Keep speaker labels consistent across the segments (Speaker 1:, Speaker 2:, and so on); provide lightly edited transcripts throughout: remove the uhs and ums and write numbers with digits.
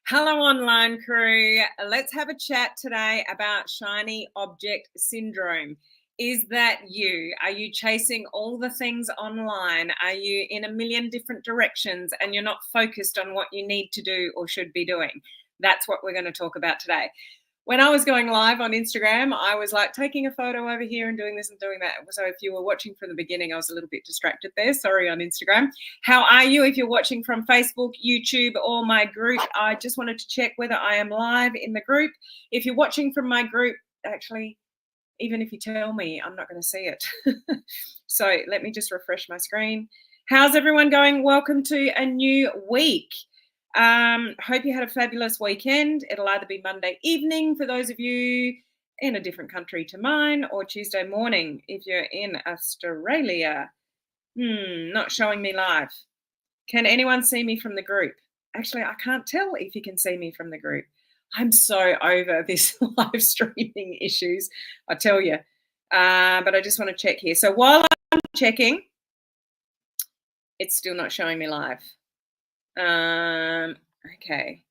Speaker 1: Hello, online crew. Let's have a chat today about shiny object syndrome. Is that you? Are you chasing all the things online? Are you in a million different directions and you're not focused on what you need to do or should be doing? That's what we're going to talk about today. When I was going live on Instagram, I was like taking a photo over here and doing this and doing that. So if you were watching from the beginning, I was a little bit distracted there. Sorry, on Instagram. How are you? If you're watching from Facebook, YouTube, or my group, I just wanted to check whether I am live in the group. If you're watching from my group, actually, even if you tell me, I'm not going to see it. So let me just refresh my screen. How's everyone going? Welcome to a new week. Hope you had a fabulous weekend. It'll either be Monday evening for those of you in a different country to mine, or Tuesday morning if you're in Australia. Not showing me live. Can anyone see me from the group? Actually, I can't tell if you can see me from the group. I'm so over this live streaming issues, I tell you. But I just want to check here. So while I'm checking, it's still not showing me live. Okay.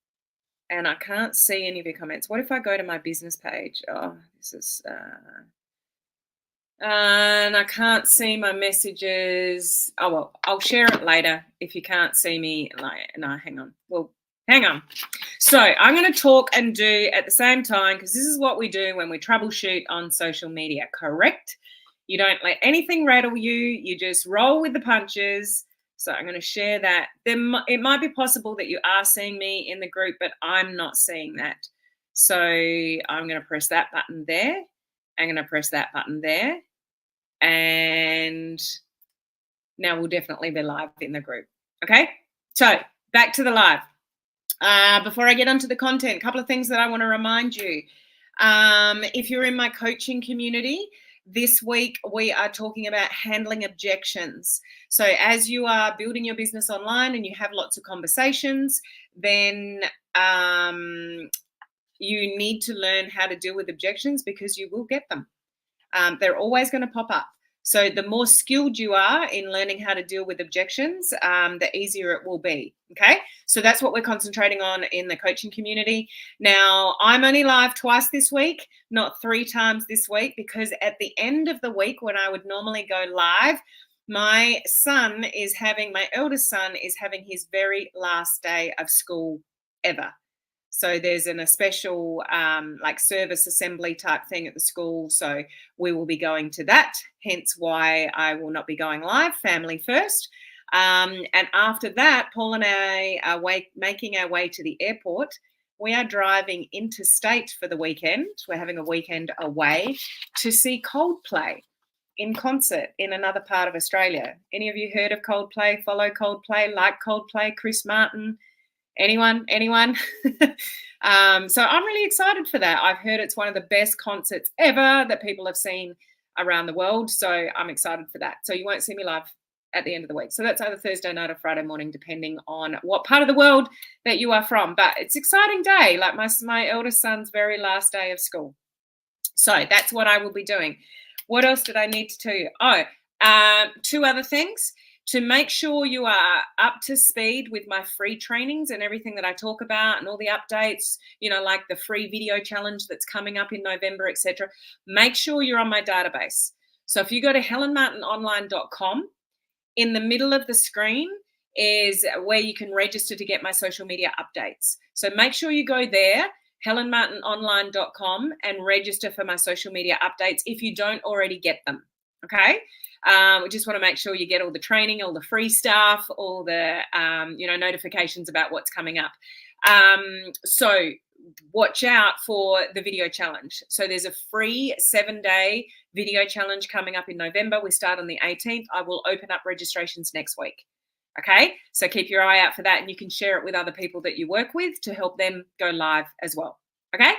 Speaker 1: And I can't see any of your comments. What if I go to my business page? Oh, this is... and I can't see my messages. Oh, well, I'll share it later if you can't see me. No, hang on. Well, hang on. So I'm going to talk and do at the same time, because this is what we do when we troubleshoot on social media, correct? You don't let anything rattle you. You just roll with the punches. So I'm going to share that. It might be possible that you are seeing me in the group, but I'm not seeing that. So I'm going to press that button there. I'm going to press that button there. And now we'll definitely be live in the group. Okay, so back to the live. Before I get onto the content, a couple of things that I want to remind you. If you're in my coaching community, this week we are talking about handling objections. So as you are building your business online and you have lots of conversations, then you need to learn how to deal with objections, because you will get them. They're always going to pop up. So the more skilled you are in learning how to deal with objections, the easier it will be. Okay, so that's what we're concentrating on in the coaching community. Now, I'm only live twice this week, not 3 times this week, because at the end of the week, when I would normally go live, my eldest son is having his very last day of school ever. So there's a special like service assembly type thing at the school. So we will be going to that, hence why I will not be going live, family first. And after that, Paul and I are making our way to the airport. We are driving interstate for the weekend. We're having a weekend away to see Coldplay in concert in another part of Australia. Any of you heard of Coldplay, follow Coldplay, like Coldplay, Chris Martin? Anyone? So I'm really excited for that. I've heard it's one of the best concerts ever that people have seen around the world. So I'm excited for that. So you won't see me live at the end of the week. So that's either Thursday night or Friday morning, depending on what part of the world that you are from. But it's an exciting day, like my eldest son's very last day of school. So that's what I will be doing. What else did I need to tell you? 2 other things. To make sure you are up to speed with my free trainings and everything that I talk about and all the updates, like the free video challenge that's coming up in November, etc. Make sure you're on my database. So if you go to helenmartinonline.com, in the middle of the screen is where you can register to get my social media updates. So make sure you go there, helenmartinonline.com, and register for my social media updates if you don't already get them. Okay. We just want to make sure you get all the training, all the free stuff, all the notifications about what's coming up. So watch out for the video challenge. So there's a free 7-day video challenge coming up in November. We start on the 18th. I will open up registrations next week. Okay, so keep your eye out for that, and you can share it with other people that you work with to help them go live as well. Okay.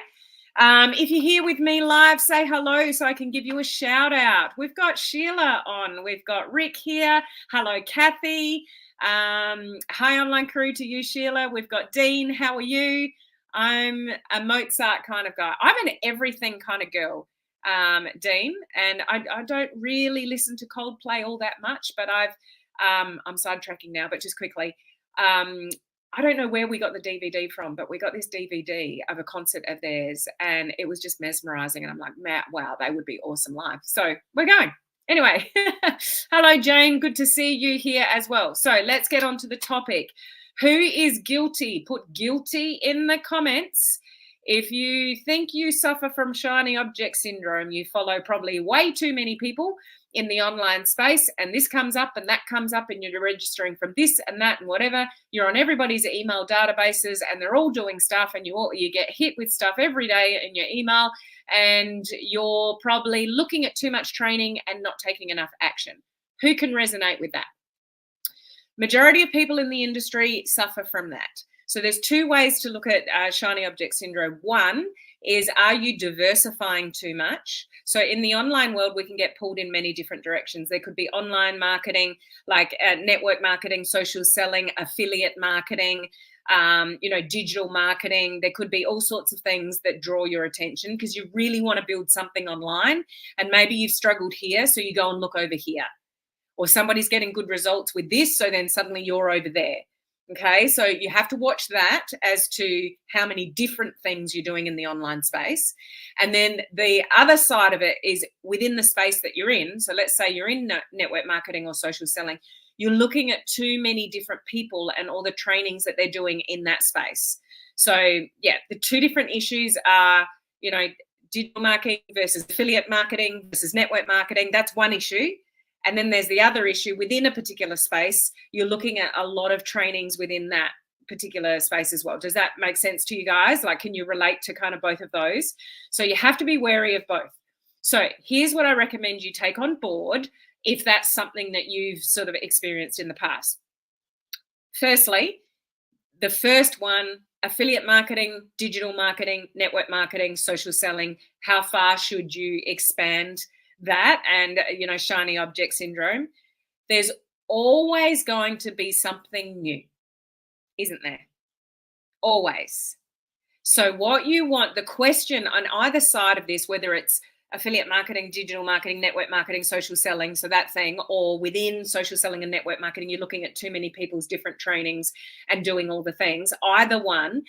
Speaker 1: If you're here with me live, say hello so I can give you a shout out. We've got Sheila on. We've got Rick here. Hello, Kathy. Hi, online crew, to you, Sheila. We've got Dean. How are you? I'm a Mozart kind of guy. I'm an everything kind of girl, Dean. And I don't really listen to Coldplay all that much, but I'm sidetracking now, but just quickly. I don't know where we got the DVD from, but we got this DVD of a concert of theirs, and it was just mesmerizing. And I'm like, Matt, wow, they would be awesome live. So we're going. Anyway, hello, Jane. Good to see you here as well. So let's get on to the topic. Who is guilty? Put guilty in the comments. If you think you suffer from shiny object syndrome, you follow probably way too many people in the online space, and this comes up and that comes up, and you're registering from this and that and whatever. You're on everybody's email databases, and they're all doing stuff, and you get hit with stuff every day in your email, and you're probably looking at too much training and not taking enough action. Who can resonate with that? Majority of people in the industry suffer from that. So there's two ways to look at shiny object syndrome. One is, are you diversifying too much? So in the online world, we can get pulled in many different directions. There could be online marketing, like network marketing, social selling, affiliate marketing, digital marketing. There could be all sorts of things that draw your attention because you really want to build something online, and maybe you've struggled here, so you go and look over here. Or somebody's getting good results with this, so then suddenly you're over there. Okay, so you have to watch that as to how many different things you're doing in the online space. And then the other side of it is within the space that you're in. So let's say you're in network marketing or social selling, you're looking at too many different people and all the trainings that they're doing in that space. So yeah, the two different issues are, digital marketing versus affiliate marketing versus network marketing. That's one issue. And then there's the other issue within a particular space. You're looking at a lot of trainings within that particular space as well. Does that make sense to you guys? Like, can you relate to kind of both of those? So you have to be wary of both. So here's what I recommend you take on board if that's something that you've sort of experienced in the past. Firstly, the first one, affiliate marketing, digital marketing, network marketing, social selling. How far should you expand that? And shiny object syndrome, there's always going to be something new, isn't there? Always. So what you want, the question on either side of this, whether it's affiliate marketing, digital marketing, network marketing, social selling, so that thing, or within social selling and network marketing, you're looking at too many people's different trainings and doing all the things, either one,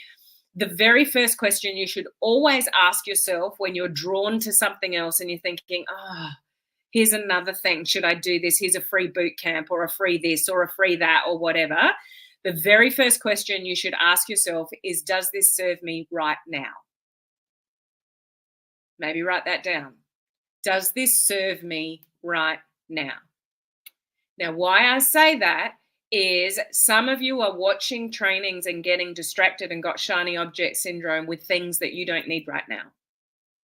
Speaker 1: the very first question you should always ask yourself when you're drawn to something else and you're thinking, here's another thing. Should I do this? Here's a free boot camp or a free this or a free that or whatever. The very first question you should ask yourself is, does this serve me right now? Maybe write that down. Does this serve me right now? Now, why I say that is some of you are watching trainings and getting distracted and got shiny object syndrome with things that you don't need right now.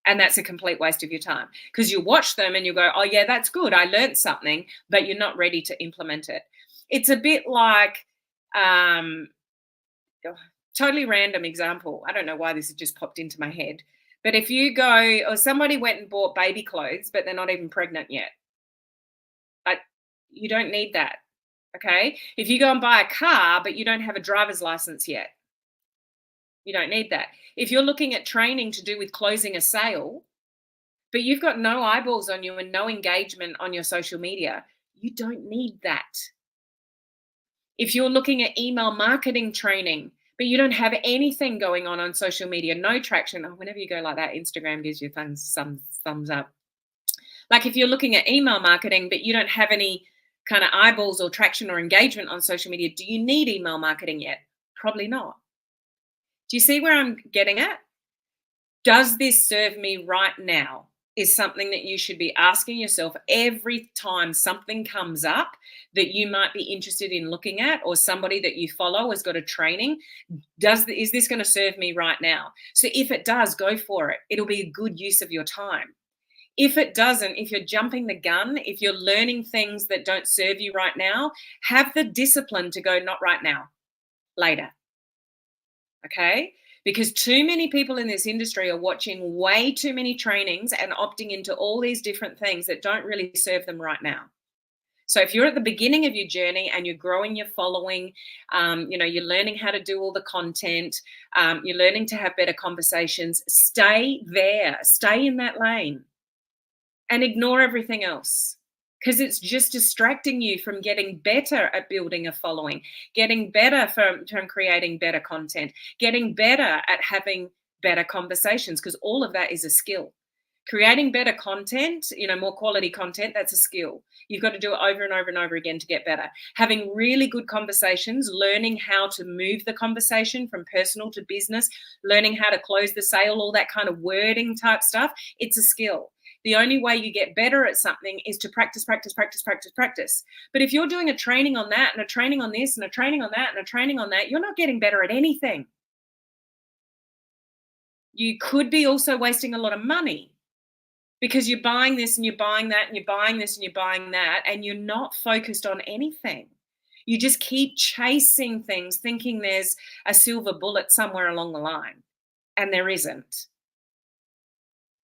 Speaker 1: And that's a complete waste of your time because you watch them and you go, oh yeah, that's good. I learned something, but you're not ready to implement it. It's a bit like, totally random example. I don't know why this has just popped into my head. But if you go, or somebody went and bought baby clothes, but they're not even pregnant yet. You don't need that. Okay. If you go and buy a car, but you don't have a driver's license yet, you don't need that. If you're looking at training to do with closing a sale, but you've got no eyeballs on you and no engagement on your social media, you don't need that. If you're looking at email marketing training, but you don't have anything going on social media, no traction. Whenever you go like that, Instagram gives you thumbs up. Like if you're looking at email marketing, but you don't have any kind of eyeballs or traction or engagement on social media, do you need email marketing yet? Probably not. Do you see where I'm getting at? Does this serve me right now? Is something that you should be asking yourself every time something comes up that you might be interested in looking at, or somebody that you follow has got a training. Is this going to serve me right now? So if it does, go for it. It'll be a good use of your time. If it doesn't, if you're jumping the gun, if you're learning things that don't serve you right now, have the discipline to go, not right now, later. Okay? Because too many people in this industry are watching way too many trainings and opting into all these different things that don't really serve them right now. So if you're at the beginning of your journey and you're growing your following, you're learning how to do all the content, you're learning to have better conversations, stay there, stay in that lane and ignore everything else. because it's just distracting you from getting better at building a following, getting better from creating better content, getting better at having better conversations, because all of that is a skill. Creating better content, more quality content, that's a skill. You've got to do it over and over and over again to get better. Having really good conversations, learning how to move the conversation from personal to business, learning how to close the sale, all that kind of wording type stuff, it's a skill. The only way you get better at something is to practice, practice, practice, practice, practice. But if you're doing a training on that and a training on this and a training on that and a training on that, you're not getting better at anything. You could be also wasting a lot of money, because you're buying this and you're buying that and you're buying this and you're buying that, and you're not focused on anything. You just keep chasing things, thinking there's a silver bullet somewhere along the line, and there isn't.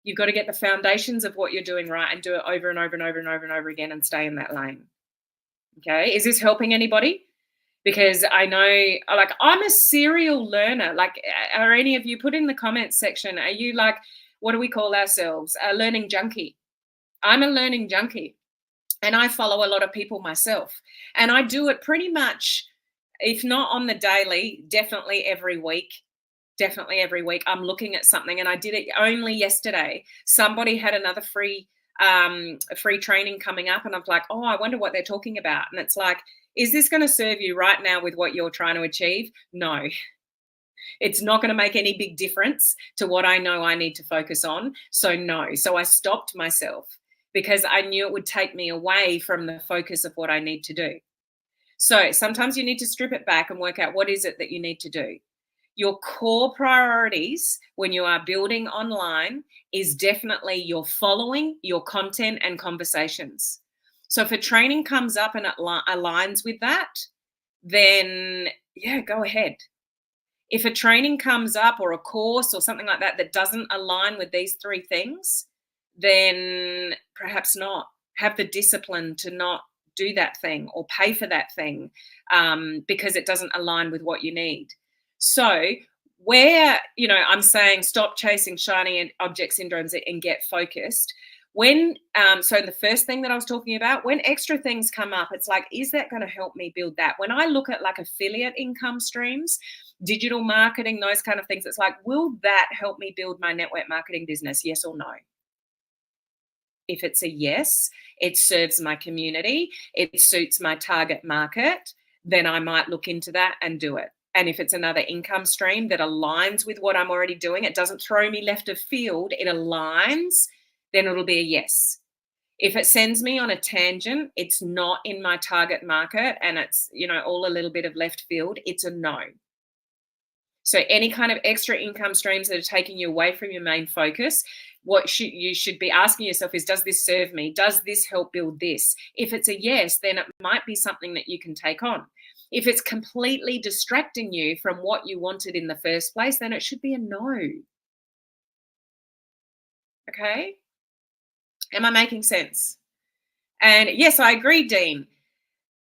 Speaker 1: You've got to get the foundations of what you're doing right and do it over and over and over and over and over again and stay in that lane. Okay, is this helping anybody? Because I know, like, I'm a serial learner. Like, are any of you, put in the comments section, are you like, what do we call ourselves? A learning junkie. I'm a learning junkie, and I follow a lot of people myself, and I do it pretty much, if not on the daily, definitely every week. I'm looking at something, and I did it only yesterday. Somebody had another free training coming up, and I'm like, oh, I wonder what they're talking about. And it's like, is this going to serve you right now with what you're trying to achieve? No. It's not going to make any big difference to what I know I need to focus on. So no. So I stopped myself because I knew it would take me away from the focus of what I need to do. So sometimes you need to strip it back and work out what is it that you need to do. Your core priorities when you are building online is definitely your following, your content, and conversations. So if a training comes up and it aligns with that, then yeah, go ahead. If a training comes up or a course or something like that that doesn't align with these three things, then perhaps not. Have the discipline to not do that thing or pay for that thing because it doesn't align with what you need. So where, I'm saying stop chasing shiny object syndromes and get focused. When, so the first thing that I was talking about, when extra things come up, it's like, is that going to help me build that? When I look at like affiliate income streams, digital marketing, those kind of things, it's like, will that help me build my network marketing business? Yes or no? If it's a yes, it serves my community, it suits my target market, then I might look into that and do it. And if it's another income stream that aligns with what I'm already doing, it doesn't throw me left of field, it aligns, then it'll be a yes. If it sends me on a tangent, it's not in my target market, and it's, all a little bit of left field, it's a no. So any kind of extra income streams that are taking you away from your main focus, what you should be asking yourself is, does this serve me? Does this help build this? If it's a yes, then it might be something that you can take on. If it's completely distracting you from what you wanted in the first place, then it should be a no. Okay? Am I making sense? And yes, I agree, Dean.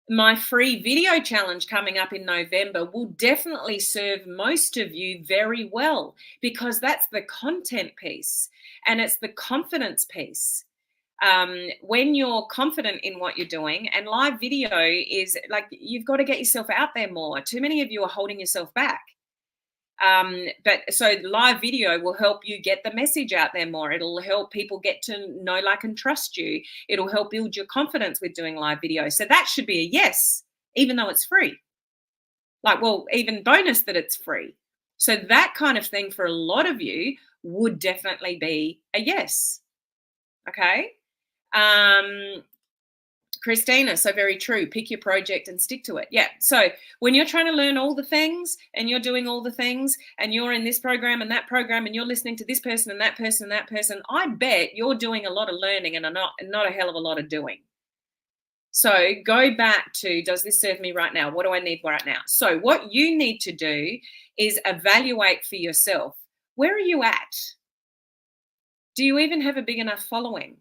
Speaker 1: My free video challenge coming up in November will definitely serve most of you very well, because that's the content piece and it's the confidence piece. When you're confident in what you're doing, and live video is like, you've got to get yourself out there more. Too many of you are holding yourself back. But so live video will help you get the message out there more. It'll help people get to know, like, and trust you. It'll help build your confidence with doing live video. So that should be a yes, even though it's free. Like, well, even bonus that it's free. So that kind of thing for a lot of you would definitely be a yes. Okay. Christina, so very true. Pick your project and stick to it. Yeah. So when you're trying to learn all the things and you're doing all the things and you're in this program and that program and you're listening to this person and that person and that person, I bet you're doing a lot of learning and not a hell of a lot of doing. So go back to, does this serve me right now? What do I need right now? So what you need to do is evaluate for yourself. Where are you at? Do you even have a big enough following?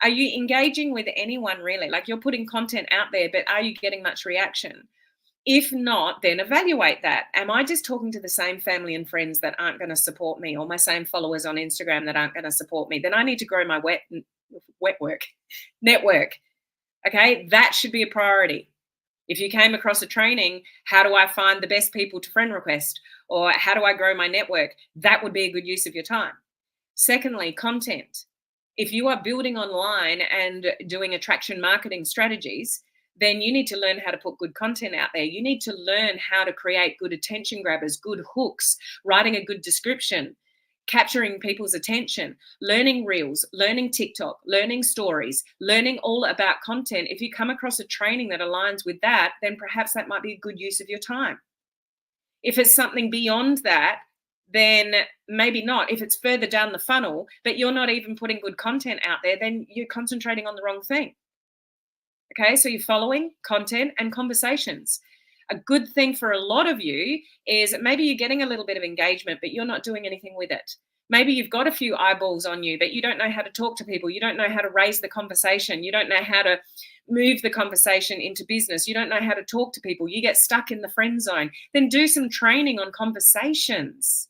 Speaker 1: Are you engaging with anyone really? Like, you're putting content out there, but are you getting much reaction? If not, then evaluate that. Am I just talking to the same family and friends that aren't going to support me, or my same followers on Instagram that aren't going to support me? Then I need to grow my network. Okay, that should be a priority. If you came across a training, how do I find the best people to friend request? Or how do I grow my network? That would be a good use of your time. Secondly, content. If you are building online and doing attraction marketing strategies, then you need to learn how to put good content out there. You need to learn how to create good attention grabbers, good hooks, writing a good description, capturing people's attention, learning reels, learning TikTok, learning stories, learning all about content. If you come across a training that aligns with that, then perhaps that might be a good use of your time. If it's something beyond that, then maybe not. If it's further down the funnel, but you're not even putting good content out there, then you're concentrating on the wrong thing. Okay, so you're following content and conversations. A good thing for a lot of you is maybe you're getting a little bit of engagement, but you're not doing anything with it. Maybe you've got a few eyeballs on you, but you don't know how to talk to people. You don't know how to raise the conversation. You don't know how to move the conversation into business. You don't know how to talk to people. You get stuck in the friend zone. Then do some training on conversations.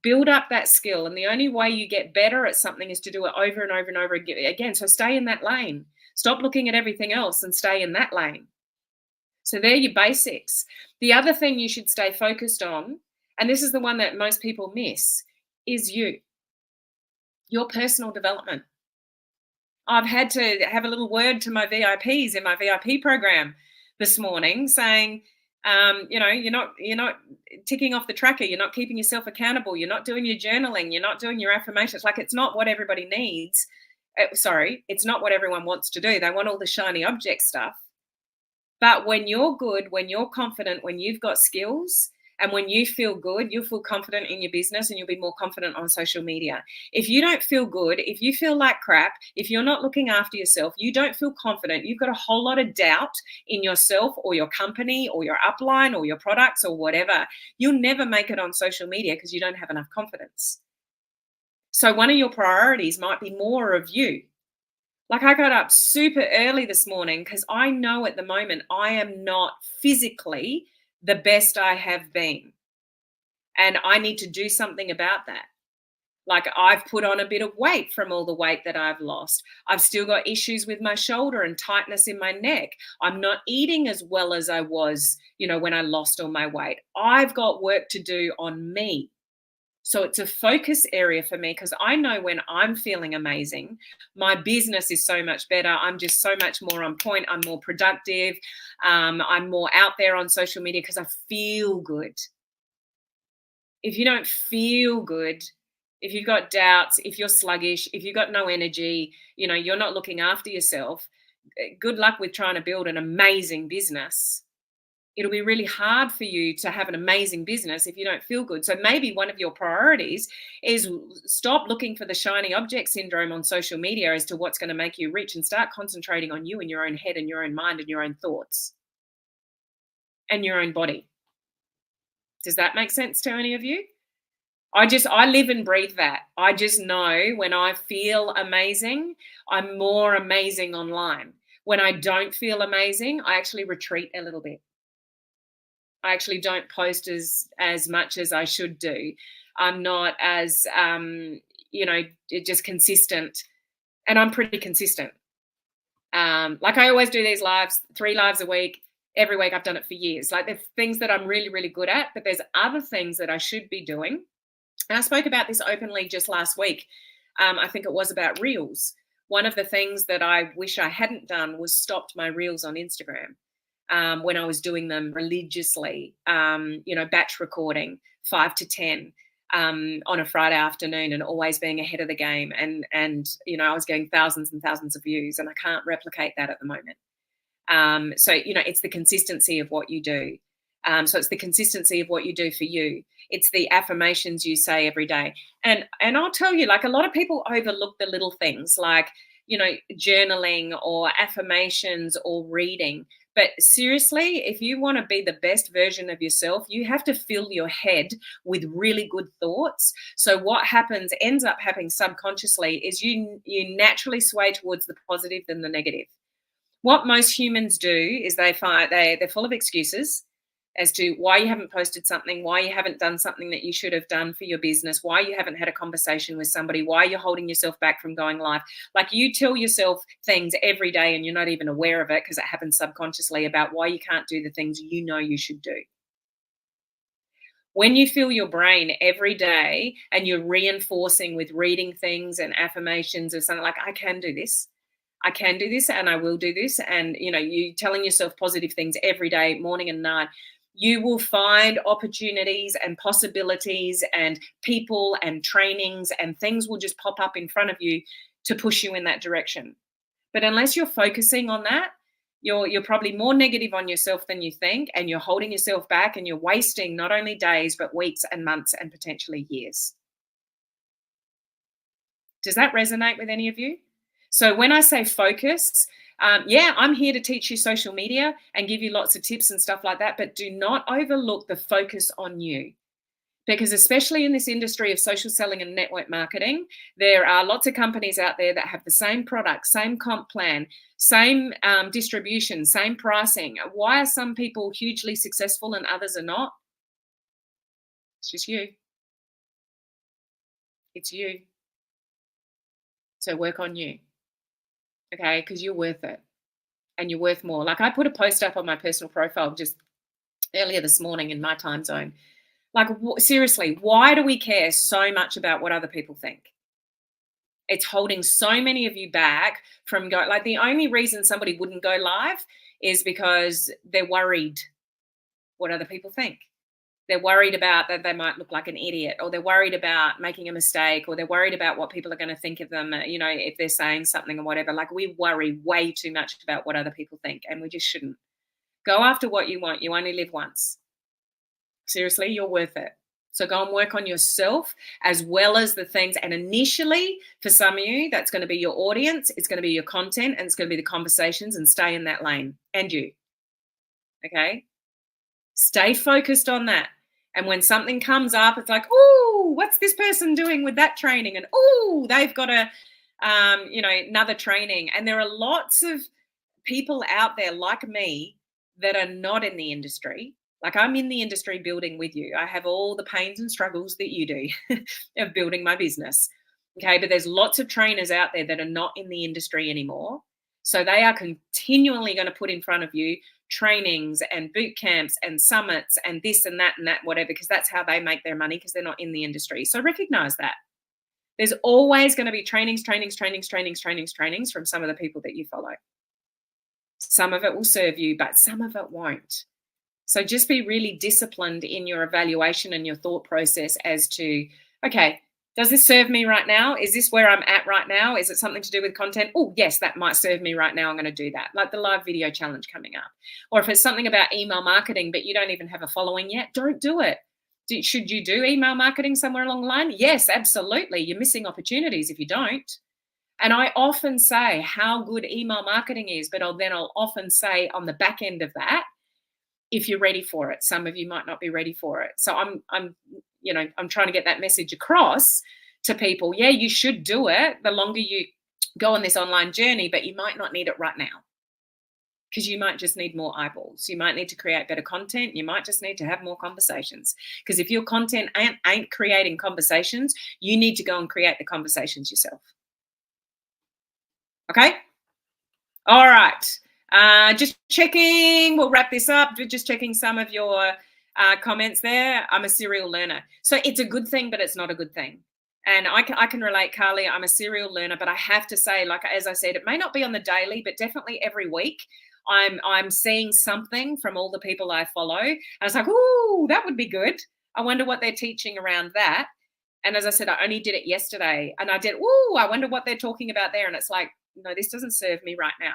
Speaker 1: Build up that skill. And the only way you get better at something is to do it over and over and over again. So stay in that lane. Stop looking at everything else and stay in that lane. So they're your basics. The other thing you should stay focused on, and this is the one that most people miss, is your personal development. I've had to have a little word to my VIPs in my VIP program this morning saying, you're not ticking off the tracker. You're not keeping yourself accountable. You're not doing your journaling. You're not doing your affirmations. Like, it's not what everybody needs. It's not what everyone wants to do. They want all the shiny object stuff. But when you're good, when you're confident, when you've got skills, and when you feel good, you'll feel confident in your business and you'll be more confident on social media. If you don't feel good, if you feel like crap, if you're not looking after yourself, you don't feel confident, you've got a whole lot of doubt in yourself or your company or your upline or your products or whatever, you'll never make it on social media because you don't have enough confidence. So one of your priorities might be more of you. Like, I got up super early this morning because I know at the moment I am not physically the best I have been. And I need to do something about that. Like, I've put on a bit of weight from all the weight that I've lost. I've still got issues with my shoulder and tightness in my neck. I'm not eating as well as I was, when I lost all my weight. I've got work to do on me. So it's a focus area for me because I know when I'm feeling amazing, my business is so much better. I'm just so much more on point. I'm more productive. I'm more out there on social media because I feel good. If you don't feel good, if you've got doubts, if you're sluggish, if you've got no energy, you're not looking after yourself, good luck with trying to build an amazing business. It'll be really hard for you to have an amazing business if you don't feel good. So maybe one of your priorities is stop looking for the shiny object syndrome on social media as to what's going to make you rich and start concentrating on you and your own head and your own mind and your own thoughts and your own body. Does that make sense to any of you? I live and breathe that. I just know when I feel amazing, I'm more amazing online. When I don't feel amazing, I actually retreat a little bit. I actually don't post as much as I should do. I'm not as, just consistent. And I'm pretty consistent. Like, I always do these lives, 3 lives a week. Every week I've done it for years. Like, there's things that I'm really, really good at, but there's other things that I should be doing. And I spoke about this openly just last week. I think it was about reels. One of the things that I wish I hadn't done was stopped my reels on Instagram. When I was doing them religiously, batch recording 5 to 10 on a Friday afternoon and always being ahead of the game. And I was getting thousands and thousands of views, and I can't replicate that at the moment. So it's the consistency of what you do. So it's the consistency of what you do for you. It's the affirmations you say every day. And I'll tell you, like, a lot of people overlook the little things like, journaling or affirmations or reading. But seriously, if you want to be the best version of yourself, you have to fill your head with really good thoughts. So what ends up happening subconsciously is you naturally sway towards the positive than the negative. What most humans do is they're full of excuses. as to why you haven't posted something, why you haven't done something that you should have done for your business, why you haven't had a conversation with somebody, why you're holding yourself back from going live. Like, you tell yourself things every day and you're not even aware of it because it happens subconsciously about why you can't do the things you know you should do. When you fill your brain every day and you're reinforcing with reading things and affirmations or something like, I can do this, I can do this, and I will do this. And, you telling yourself positive things every day, morning and night, you will find opportunities and possibilities and people and trainings and things will just pop up in front of you to push you in that direction. But unless you're focusing on that, you're probably more negative on yourself than you think, and you're holding yourself back and you're wasting not only days, but weeks and months and potentially years. Does that resonate with any of you? So when I say focus, I'm here to teach you social media and give you lots of tips and stuff like that, but do not overlook the focus on you. Because especially in this industry of social selling and network marketing, there are lots of companies out there that have the same product, same comp plan, same distribution, same pricing. Why are some people hugely successful and others are not? It's just you. It's you. So work on you. Okay, because you're worth it and you're worth more. Like, I put a post up on my personal profile just earlier this morning in my time zone. Like, seriously, why do we care so much about what other people think? It's holding so many of you back from going. Like, the only reason somebody wouldn't go live is because they're worried what other people think. They're worried about that they might look like an idiot, or they're worried about making a mistake, or they're worried about what people are going to think of them, if they're saying something or whatever. Like, we worry way too much about what other people think, and we just shouldn't. Go after what you want. You only live once. Seriously, you're worth it. So go and work on yourself as well as the things. And initially, for some of you, that's going to be your audience. It's going to be your content, and it's going to be the conversations, and stay in that lane. And you. Okay? Stay focused on that. And when something comes up, it's like, oh, what's this person doing with that training? And oh, they've got another training. And there are lots of people out there like me that are not in the industry. Like, I'm in the industry building with you. I have all the pains and struggles that you do of building my business. Okay, but there's lots of trainers out there that are not in the industry anymore. So they are continually going to put in front of you trainings and boot camps and summits and this and that, whatever, because that's how they make their money, because they're not in the industry. So recognize that. There's always going to be trainings from some of the people that you follow. Some of it will serve you, but some of it won't. So just be really disciplined in your evaluation and your thought process as to, okay, does this serve me right now? Is this where I'm at right now? Is it something to do with content? Oh, yes, that might serve me right now. I'm going to do that. Like the live video challenge coming up. Or if it's something about email marketing, but you don't even have a following yet, don't do it. Should you do email marketing somewhere along the line? Yes, absolutely. You're missing opportunities if you don't. And I often say how good email marketing is, but I'll often say on the back end of that, if you're ready for it. Some of you might not be ready for it. So I'm trying to get that message across to people. Yeah, you should do it the longer you go on this online journey, but you might not need it right now, because you might just need more eyeballs. You might need to create better content. You might just need to have more conversations, because if your content ain't creating conversations, you need to go and create the conversations yourself. Okay? All right. Just checking, we'll wrap this up. Just checking some of your comments there. I'm a serial learner. So it's a good thing, but it's not a good thing. And I can relate, Carly. I'm a serial learner, but I have to say, like, as I said, it may not be on the daily, but definitely every week, I'm seeing something from all the people I follow. And I was like, ooh, that would be good. I wonder what they're teaching around that. And as I said, I only did it yesterday, and I did, ooh, I wonder what they're talking about there. And it's like, no, this doesn't serve me right now.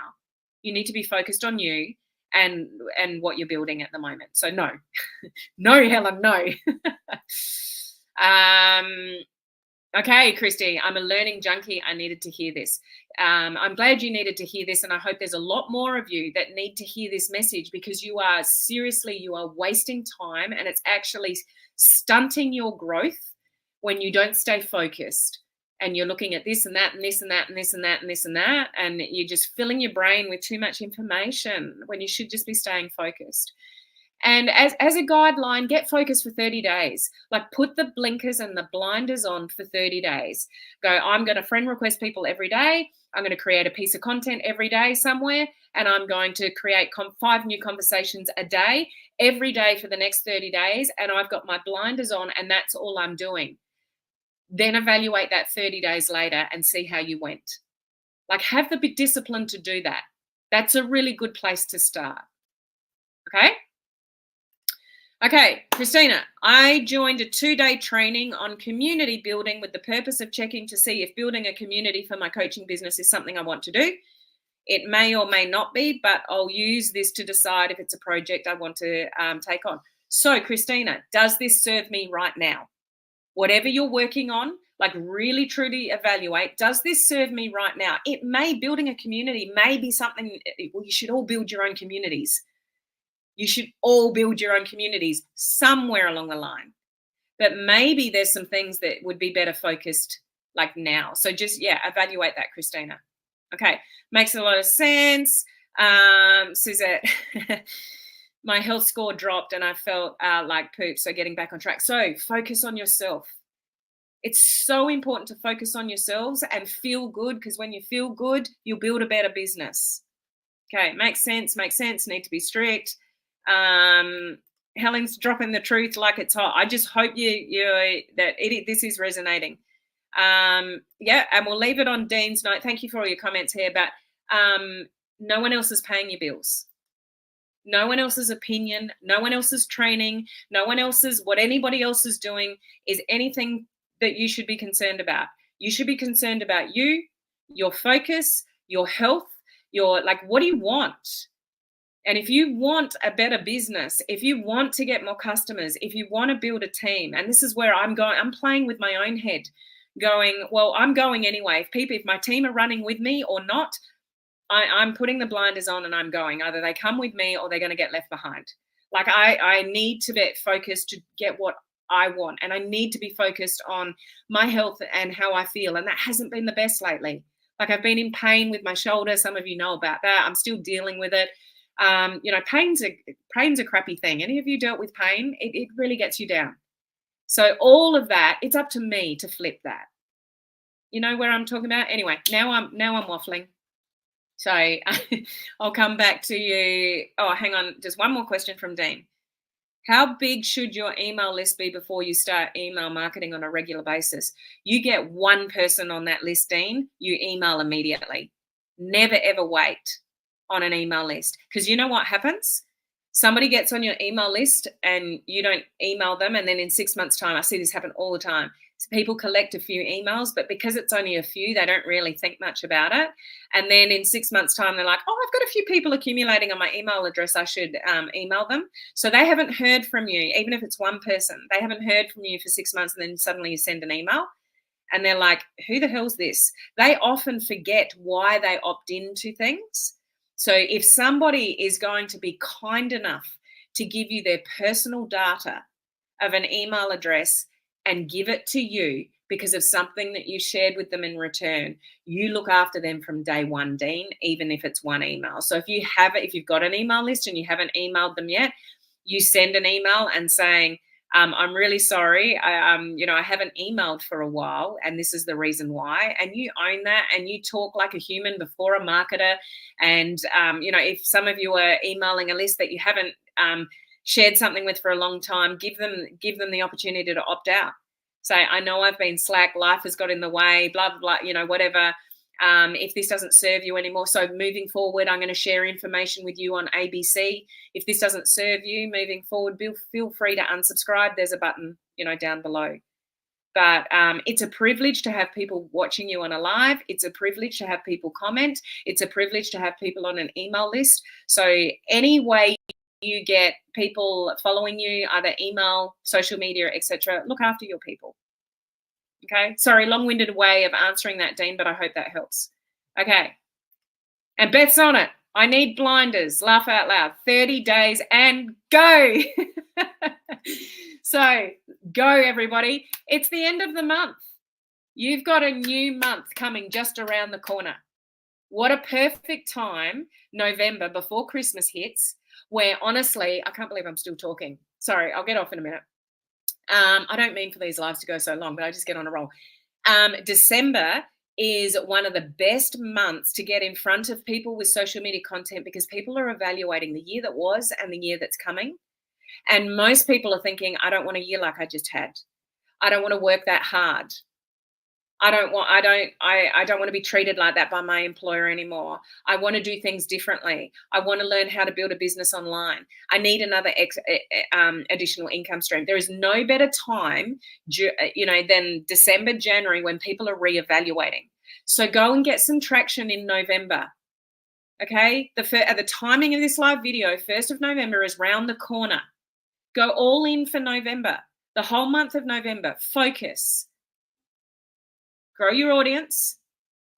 Speaker 1: You need to be focused on you and what you're building at the moment. So no, no, Helen, no. Okay, Christy, I'm a learning junkie. I needed to hear this. I'm glad you needed to hear this, and I hope there's a lot more of you that need to hear this message, because you are wasting time, and it's actually stunting your growth when you don't stay focused. And you're looking at this and that and this and that and this and that and this and that, and you're just filling your brain with too much information when you should just be staying focused. And as a guideline, get focused for 30 days. Like put the blinkers and the blinders on for 30 days. Go, I'm going to friend request people every day. I'm going to create a piece of content every day somewhere. And I'm going to create 5 new conversations a day, every day for the next 30 days. And I've got my blinders on and that's all I'm doing. Then evaluate that 30 days later and see how you went. Like have the discipline to do that. That's a really good place to start. Okay, Christina, I joined a 2-day training on community building with the purpose of checking to see if building a community for my coaching business is something I want to do. It may or may not be, but I'll use this to decide if it's a project I want to take on. So, Christina, does this serve me right now? Whatever you're working on, like really truly evaluate, does this serve me right now? It may, building a community may be something, well, you should all build your own communities. You should all build your own communities somewhere along the line. But maybe there's some things that would be better focused like now. So just, evaluate that, Christina. Okay, makes a lot of sense. Suzette, my health score dropped and I felt like poop, so getting back on track. So focus on yourself. It's so important to focus on yourselves and feel good, because when you feel good, you'll build a better business. Okay, makes sense, need to be strict. Helen's dropping the truth like it's hot. I just hope this is resonating. And we'll leave it on Dean's note. Thank you for all your comments here, but no one else is paying your bills. No one else's opinion, no one else's training, no one else's, what anybody else is doing is anything that you should be concerned about. You should be concerned about you, your focus, your health, what do you want? And if you want a better business, if you want to get more customers, if you want to build a team, and this is where I'm playing with my own head, going, well, I'm going anyway. If my team are running with me or not, I'm putting the blinders on and I'm going. Either they come with me or they're going to get left behind. Like I need to be focused to get what I want. And I need to be focused on my health and how I feel. And that hasn't been the best lately. Like I've been in pain with my shoulder. Some of you know about that. I'm still dealing with it. Pain's a crappy thing. Any of you dealt with pain? It really gets you down. So all of that, it's up to me to flip that. You know where I'm talking about? Anyway, now I'm waffling. So I'll come back to you. Oh, hang on. Just one more question from Dean. How big should your email list be before you start email marketing on a regular basis? You get one person on that list, Dean, you email immediately. Never, ever wait on an email list, because you know what happens? Somebody gets on your email list and you don't email them, and then in 6 months' time, I see this happen all the time. So people collect a few emails, but because it's only a few, they don't really think much about it. And then in 6 months' time, they're like, oh, I've got a few people accumulating on my email address. I should email them. So they haven't heard from you, even if it's one person. They haven't heard from you for 6 months, and then suddenly you send an email. And they're like, who the hell's this? They often forget why they opt into things. So if somebody is going to be kind enough to give you their personal data of an email address and give it to you because of something that you shared with them in return, you look after them from day one, Dean, even if it's one email. So if you've got an email list and you haven't emailed them yet, you send an email and saying, I'm really sorry. I haven't emailed for a while, and this is the reason why. And you own that, and you talk like a human before a marketer. And if some of you are emailing a list that you haven't shared something with for a long time, give them the opportunity to opt out. Say, I know I've been slack. Life has got in the way. Blah blah. Whatever. If this doesn't serve you anymore, so moving forward, I'm going to share information with you on ABC. If this doesn't serve you moving forward, feel free to unsubscribe. There's a button, down below. But it's a privilege to have people watching you on a live. It's a privilege to have people comment. It's a privilege to have people on an email list. So any way you get people following you, either email, social media, etc., look after your people. Okay, sorry, long-winded way of answering that, Dean, but I hope that helps. Okay, and Beth's on it. I need blinders. Laugh out loud. 30 days and go. So go, everybody. It's the end of the month. You've got a new month coming just around the corner. What a perfect time, November, before Christmas hits. where honestly, I can't believe I'm still talking. Sorry, I'll get off in a minute. I don't mean for these lives to go so long, but I just get on a roll. December is one of the best months to get in front of people with social media content because people are evaluating the year that was and the year that's coming. And most people are thinking, I don't want a year like I just had. I don't want to work that hard. I don't want to be treated like that by my employer anymore. I want to do things differently. I want to learn how to build a business online. I need another additional income stream. There is no better time, than December, January when people are reevaluating. So go and get some traction in November. Okay, the timing of this live video, 1st of November is round the corner. Go all in for November. The whole month of November. Focus. Grow your audience,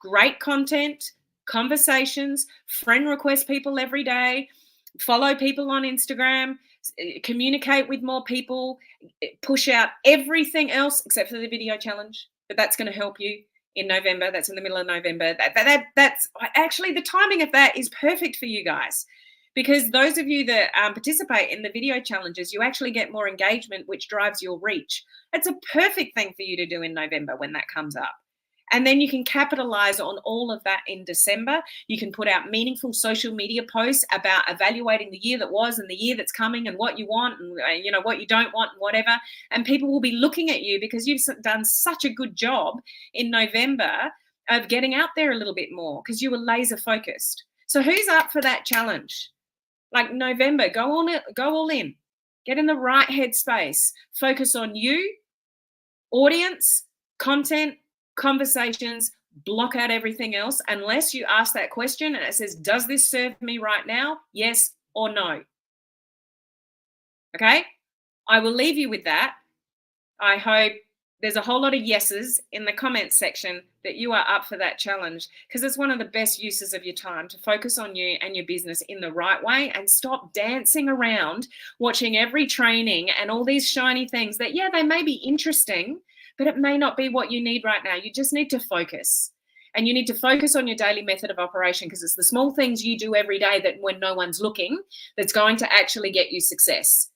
Speaker 1: great content, conversations, friend request people every day, follow people on Instagram, communicate with more people, push out everything else except for the video challenge. But that's going to help you in November. That's in the middle of November. That's actually the timing of that is perfect for you guys. Because those of you that participate in the video challenges, you actually get more engagement, which drives your reach. It's a perfect thing for you to do in November when that comes up. And then you can capitalize on all of that in December. You can put out meaningful social media posts about evaluating the year that was and the year that's coming and what you want and what you don't want and whatever. And people will be looking at you because you've done such a good job in November of getting out there a little bit more because you were laser focused. So who's up for that challenge? Like November, go all in. Get in the right headspace. Focus on you, audience, content, conversations, block out everything else unless you ask that question and it says, does this serve me right now? Yes or no. Okay? I will leave you with that. I hope there's a whole lot of yeses in the comments section that you are up for that challenge because it's one of the best uses of your time to focus on you and your business in the right way and stop dancing around watching every training and all these shiny things that, yeah, they may be interesting, but it may not be what you need right now. You just need to focus. And you need to focus on your daily method of operation because it's the small things you do every day that when no one's looking that's going to actually get you success.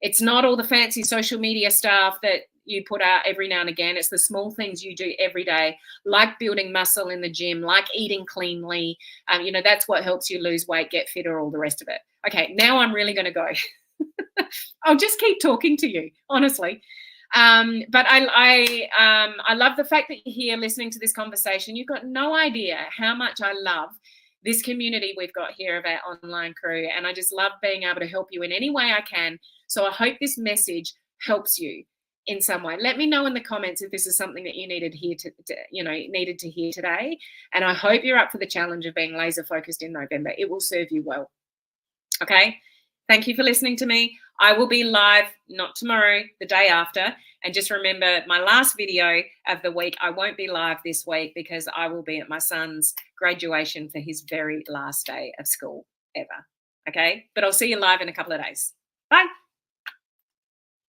Speaker 1: It's not all the fancy social media stuff that you put out every now and again. It's the small things you do every day, like building muscle in the gym, like eating cleanly. That's what helps you lose weight, get fitter, all the rest of it. Okay, now I'm really going to go. I'll just keep talking to you, honestly. But I love the fact that you're here listening to this conversation. You've got no idea how much I love this community we've got here of our online crew. And I just love being able to help you in any way I can. So I hope this message helps you in some way. Let me know in the comments if this is something that you needed to hear today. And I hope you're up for the challenge of being laser focused in November. It will serve you well. Okay. Thank you for listening to me. I will be live, not tomorrow, the day after. And just remember my last video of the week, I won't be live this week because I will be at my son's graduation for his very last day of school ever. Okay. But I'll see you live in a couple of days. Bye.